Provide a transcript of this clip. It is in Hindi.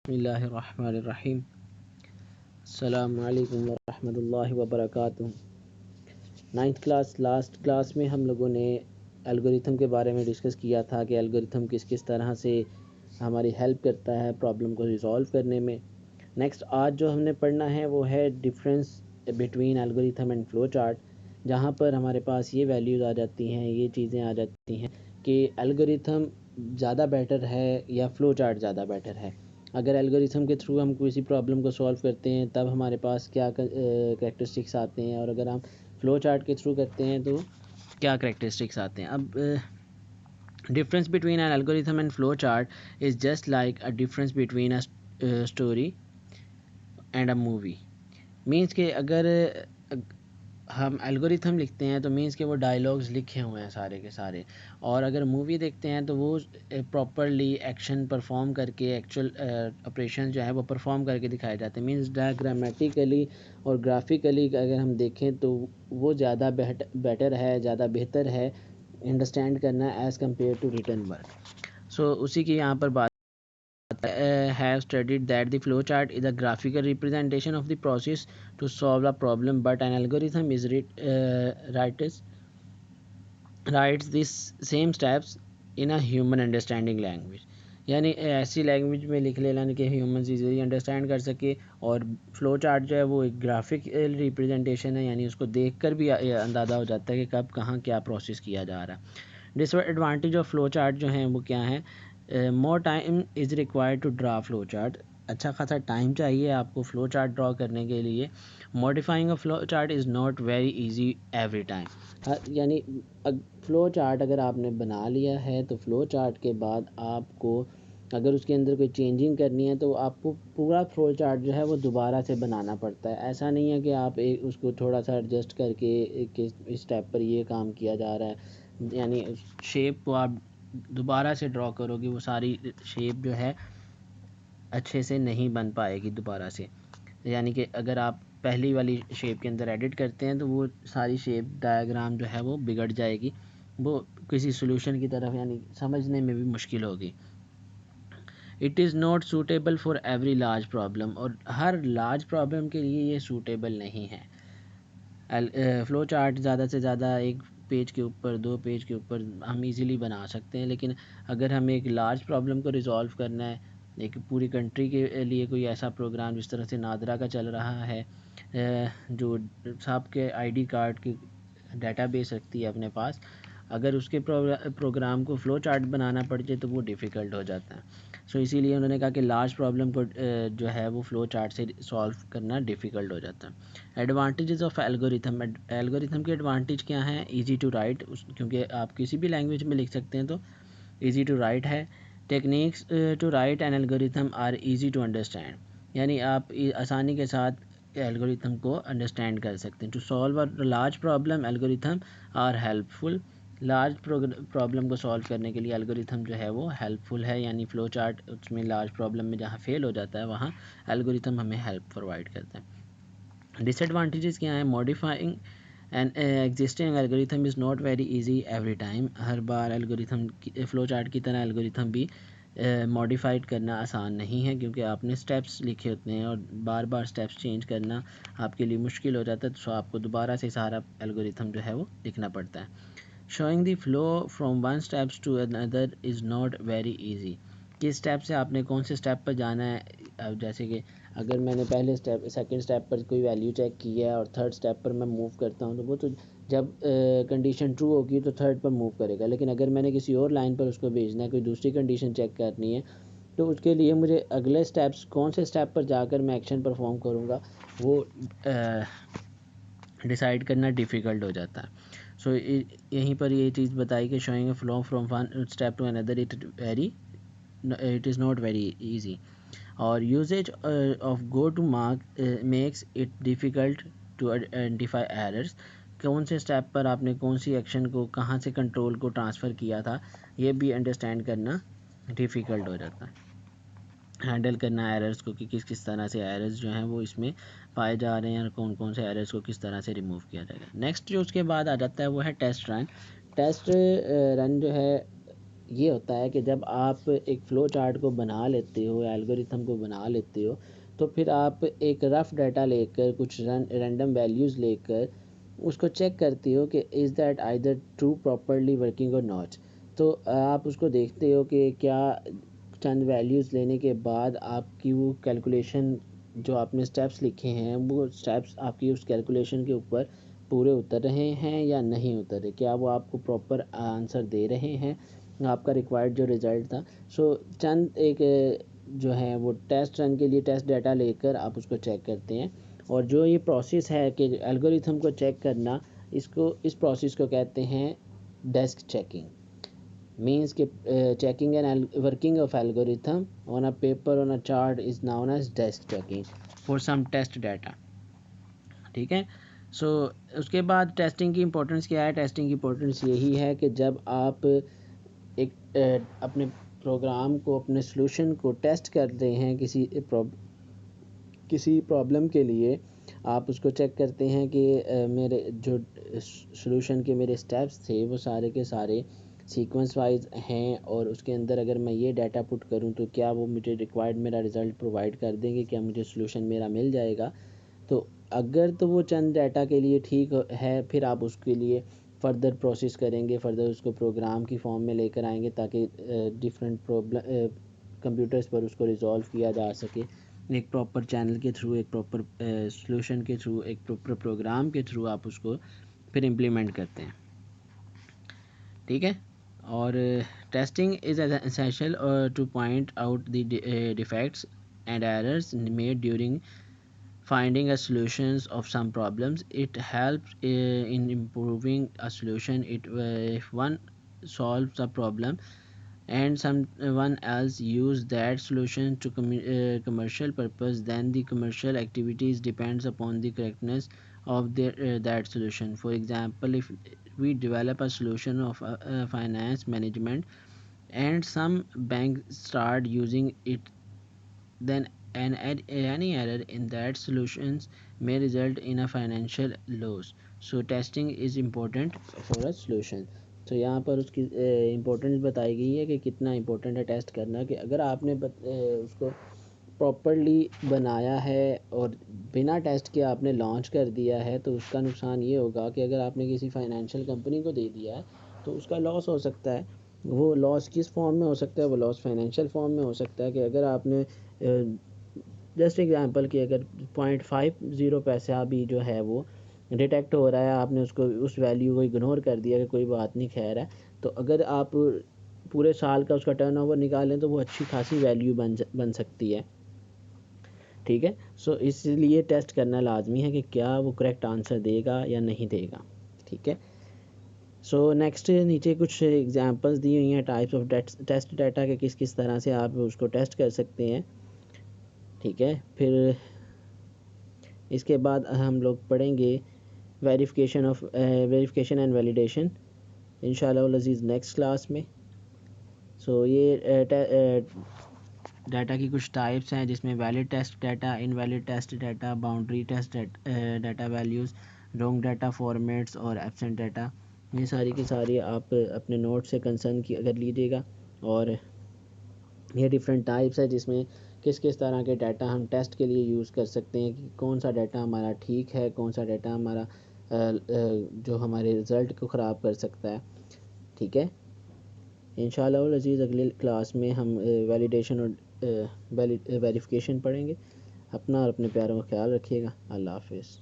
बिस्मिल्लाहिर्रहमानिर्रहीम। अस्सलामु अलैकुम वरहमतुल्लाहि वबरकातुहू। नाइन्थ क्लास लास्ट क्लास में हम लोगों ने एल्गोरिथम के बारे में डिस्कस किया था कि एल्गोरिथम किस किस तरह से हमारी हेल्प करता है प्रॉब्लम को रिज़ॉल्व करने में। नेक्स्ट आज जो हमने पढ़ना है वो है difference between algorithm and flow chart, जहाँ पर हमारे पास ये वैल्यूज़ आ जाती हैं, ये चीज़ें आ जाती हैं कि एल्गोरिथम ज़्यादा बेटर है या फ़्लो चार्ट ज़्यादा बेटर है। अगर एल्गोरिथम के थ्रू हम किसी प्रॉब्लम को सॉल्व करते हैं तब हमारे पास क्या करैक्टरिस्टिक्स आते हैं, और अगर हम फ़्लो चार्ट के थ्रू करते हैं तो क्या करैक्टरिस्टिक्स आते हैं। अब difference between an algorithm and flow chart is just like a difference between a story and a movie. Means के अगर हम एल्गोरिथम लिखते हैं तो मीन्स के वो डायलॉग्स लिखे हुए हैं सारे के सारे, और अगर मूवी देखते हैं तो वो प्रॉपरली एक्शन परफॉर्म करके एक्चुअल ऑपरेशन जो है वो परफॉर्म करके दिखाए जाते हैं। मीन्स डायग्रामेटिकली और ग्राफिकली अगर हम देखें तो वो ज़्यादा बेटर है, ज़्यादा बेहतर है अंडरस्टैंड करना as compare to written work. So उसी की यहाँ पर बात have studied that the flowchart is a graphical representation of the process to solve a problem, but an algorithm is writes these same steps in a human understanding language। यानी ऐसी लैंग्वेज में लिख लेना कि ह्यूमन इजीली अंडरस्टैंड कर सके। और फ्लो चार्ट जो है वो एक ग्राफिक रिप्रेजेंटेशन है, यानी उसको देख कर भी अंदाज़ा हो जाता है कि कब कहाँ क्या प्रोसेस किया जा रहा है। डिसएडवांटेज ऑफ फ्लो चार्ट जो हैं वो क्या है? More time is required to draw flow chart. अच्छा खासा टाइम चाहिए आपको फ़्लो चार्ट ड्रॉ करने के लिए। Modifying a flow chart is not very easy every time. यानी फ़्लो चार्ट अगर आपने बना लिया है तो फ़्लो चार्ट के बाद आपको अगर उसके अंदर कोई चेंजिंग करनी है तो आपको पूरा फ़्लो चार्ट जो है वो दोबारा से बनाना पड़ता है। ऐसा नहीं है कि आप उसको थोड़ा सा एडजस्ट करके इस स्टेप पर ये काम किया जा रहा है, यानी शेप को आप दोबारा से ड्रॉ करोगे वो सारी शेप जो है अच्छे से नहीं बन पाएगी दोबारा से। यानी कि अगर आप पहली वाली शेप के अंदर एडिट करते हैं तो वो सारी शेप डायग्राम जो है वो बिगड़ जाएगी, वो किसी सोल्यूशन की तरफ यानी समझने में भी मुश्किल होगी। It is not suitable for every large problem, और हर लार्ज प्रॉब्लम के लिए ये सूटेबल नहीं है। फ़्लो चार्ट ज़्यादा से ज़्यादा एक पेज के ऊपर, दो पेज के ऊपर हम इजीली बना सकते हैं, लेकिन अगर हमें एक लार्ज प्रॉब्लम को रिज़ॉल्व करना है, एक पूरी कंट्री के लिए कोई ऐसा प्रोग्राम जिस तरह से नादरा का चल रहा है, जो सबके आईडी कार्ड की डेटाबेस रखती है अपने पास, अगर उसके प्रोग्राम को फ़्लो चार्ट बनाना पड़ जाए तो वो डिफ़िकल्ट हो जाता है। सो इसीलिए उन्होंने कहा कि लार्ज प्रॉब्लम को जो है वो फ़्लो चार्ट से सॉल्व करना डिफ़िकल्ट हो जाता है। Advantages of algorithm. एल्गोरिथम के एडवांटेज क्या हैं? इजी टू राइट, क्योंकि आप किसी भी लैंग्वेज में लिख सकते हैं तो इजी टू राइट है। Techniques to write an algorithm are easy to understand, यानी आप आसानी के साथ एल्गोरिथम को अंडरस्टैंड कर सकते हैं। To solve a large problem algorithm are helpful. Large problem को सॉल्व करने के लिए एल्गोरिथम जो है वो हेल्पफुल है, यानी फ़्लो चार्ट उसमें लार्ज प्रॉब्लम में जहाँ फेल हो जाता है वहाँ एल्गोरिथम हमें हेल्प प्रोवाइड करता है। डिसएडवांटेजेस क्या है? Modifying an existing algorithm is not very easy every time. Her bar algorithm flow chart की तरह एल्गोरिथम भी मॉडिफाइड करना आसान नहीं है, क्योंकि आपने स्टेप्स लिखे होते हैं और बार बार स्टेप्स चेंज करना आपके लिए मुश्किल हो जाता है, तो आपको दोबारा से सारा एल्गोरिथम जो है वो लिखना पड़ता है। Showing the flow from one steps to another is not very easy. किस स्टेप से आपने कौन से स्टेप पर जाना है? अब जैसे कि अगर मैंने पहले स्टेप सेकंड स्टेप पर कोई वैल्यू चेक की है और थर्ड स्टेप पर मैं मूव करता हूँ तो वो तो जब कंडीशन ट्रू होगी तो थर्ड पर मूव करेगा, लेकिन अगर मैंने किसी और लाइन पर उसको भेजना है, कोई दूसरी कंडीशन चेक करनी है, तो उसके लिए मुझे अगले स्टेप्स कौन से स्टेप पर जाकर मैं एक्शन परफॉर्म करूँगा वो डिसाइड करना डिफ़िकल्ट हो जाता है। सो यहीं पर ये चीज़ बताई कि showing a flow from one step to another it is not very easy. और uses of go to mark makes it difficult to identify errors. कौन से स्टेप पर आपने कौन सी एक्शन को कहाँ से कंट्रोल को ट्रांसफ़र किया था, ये भी अंडरस्टैंड करना डिफ़िकल्ट हो जाता है। हैंडल करना एरर्स को कि किस किस तरह से एरर्स जो हैं वो इसमें पाए जा रहे हैं और कौन कौन से एरर्स को किस तरह से रिमूव किया जाएगा। नेक्स्ट जो उसके बाद आ जाता है वो है टेस्ट रन। टेस्ट रन जो है ये होता है कि जब आप एक फ़्लो चार्ट को बना लेते हो, एल्गोरिथम को बना लेते हो, तो फिर आप एक रफ़ डाटा लेकर, कुछ रैंडम वैल्यूज़ लेकर उसको चेक करते हो कि is that either true properly working और नॉट। तो आप उसको देखते हो कि क्या चंद वैल्यूज़ लेने के बाद आपकी वो कैलकुलेशन, जो आपने स्टेप्स लिखे हैं, वो स्टेप्स आपकी उस कैलकुलेशन के ऊपर पूरे उतर रहे हैं या नहीं उतर रहे, क्या वो आपको प्रॉपर आंसर दे रहे हैं, आपका रिक्वायर्ड जो रिज़ल्ट था। सो चंद एक जो है वो टेस्ट रन के लिए टेस्ट डाटा लेकर आप उसको चेक करते हैं। और जो ये प्रोसेस है कि एल्गोरिथम को चेक करना, इस प्रोसेस को कहते हैं डेस्क चेकिंग। मीन्स कि checking and working of algorithm on a paper on a chart is known as desk checking for some test data। ठीक है। सो उसके बाद टेस्टिंग की इम्पोर्टेंस क्या है? टेस्टिंग की इम्पोर्टेंस यही है कि जब आप एक अपने प्रोग्राम को, अपने सोल्यूशन को टेस्ट करते हैं किसी प्रॉब्लम के लिए, आप उसको चेक करते हैं कि मेरे जो सोल्यूशन के मेरे स्टेप्स थे वो सारे के सारे सीक्वेंस वाइज हैं, और उसके अंदर अगर मैं ये डाटा पुट करूं तो क्या वो मुझे रिक्वायर्ड मेरा रिज़ल्ट प्रोवाइड कर देंगे, क्या मुझे सोल्यूशन मेरा मिल जाएगा। तो अगर तो वो चंद डाटा के लिए ठीक है, फिर आप उसके लिए फ़र्दर प्रोसेस करेंगे, फ़र्दर उसको प्रोग्राम की फॉर्म में लेकर आएंगे ताकि डिफरेंट प्रॉब्लम कंप्यूटर्स पर उसको रिज़ॉल्व किया जा सके, एक प्रॉपर चैनल के थ्रू, एक प्रॉपर सॉल्यूशन के थ्रू, एक प्रॉपर प्रोग्राम के थ्रू आप उसको फिर इम्प्लीमेंट करते हैं। ठीक है। और testing is essential two point out the defects and errors made during finding a solutions of some problems. It helps in improving a solution. If one solves a problem and someone else use that solution to commercial purpose, then the commercial activities depends upon the correctness of that solution. For example, if we develop a solution of finance management and some banks start using it, then any error in that solutions may result in a financial loss. So testing is important for a solution। तो यहाँ पर उसकी इम्पोर्टेंस बताई गई है कि कितना इम्पोर्टेंट है टेस्ट करना, कि अगर आपने उसको प्रॉपरली बनाया है और बिना टेस्ट के आपने लॉन्च कर दिया है, तो उसका नुकसान ये होगा कि अगर आपने किसी फाइनेंशियल कंपनी को दे दिया है तो उसका लॉस हो सकता है। वो लॉस किस फॉर्म में हो सकता है? वो लॉस फाइनेंशियल फॉर्म में हो सकता है कि अगर आपने जस्ट एग्जांपल कि अगर 0.50 पैसा भी जो है वो डिटेक्ट हो रहा है, आपने उसको उस वैल्यू को इग्नोर कर दिया कि कोई बात नहीं, खैर है, तो अगर आप पूरे साल का उसका टर्नओवर निकालें तो वो अच्छी खासी वैल्यू बन सकती है। ठीक है। सो इसलिए टेस्ट करना लाजमी है कि क्या वो करेक्ट आंसर देगा या नहीं देगा। ठीक है। सो नेक्स्ट नीचे कुछ एग्जांपल्स दी हुई हैं टाइप्स ऑफ टेस्ट डाटा के, किस किस तरह से आप उसको टेस्ट कर सकते हैं। ठीक है। फिर इसके बाद हम लोग पढ़ेंगे वेरिफिकेशन एंड वैलिडेशन इंशाल्लाह अज़ीज़ नेक्स्ट क्लास में। सो ये डाटा की कुछ टाइप्स हैं, जिसमें valid test data, invalid test data, boundary test data values, wrong data formats और एब्सेंट डाटा। ये सारी की सारी आप अपने नोट से कंसर्न कर लीजिएगा। और ये डिफरेंट टाइप्स है जिसमें किस किस तरह के डाटा हम टेस्ट के लिए यूज़ कर सकते हैं, कि कौन सा डाटा हमारा ठीक है, कौन सा डाटा हमारा जो हमारे रिज़ल्ट को ख़राब कर सकता है। ठीक है। इंशाल्लाह अज़ीज़ अगले क्लास में हम वैलिडेशन और वेरिफिकेशन पढ़ेंगे। अपना और अपने प्यारों का ख्याल रखिएगा। अल्लाह हाफ़िज़।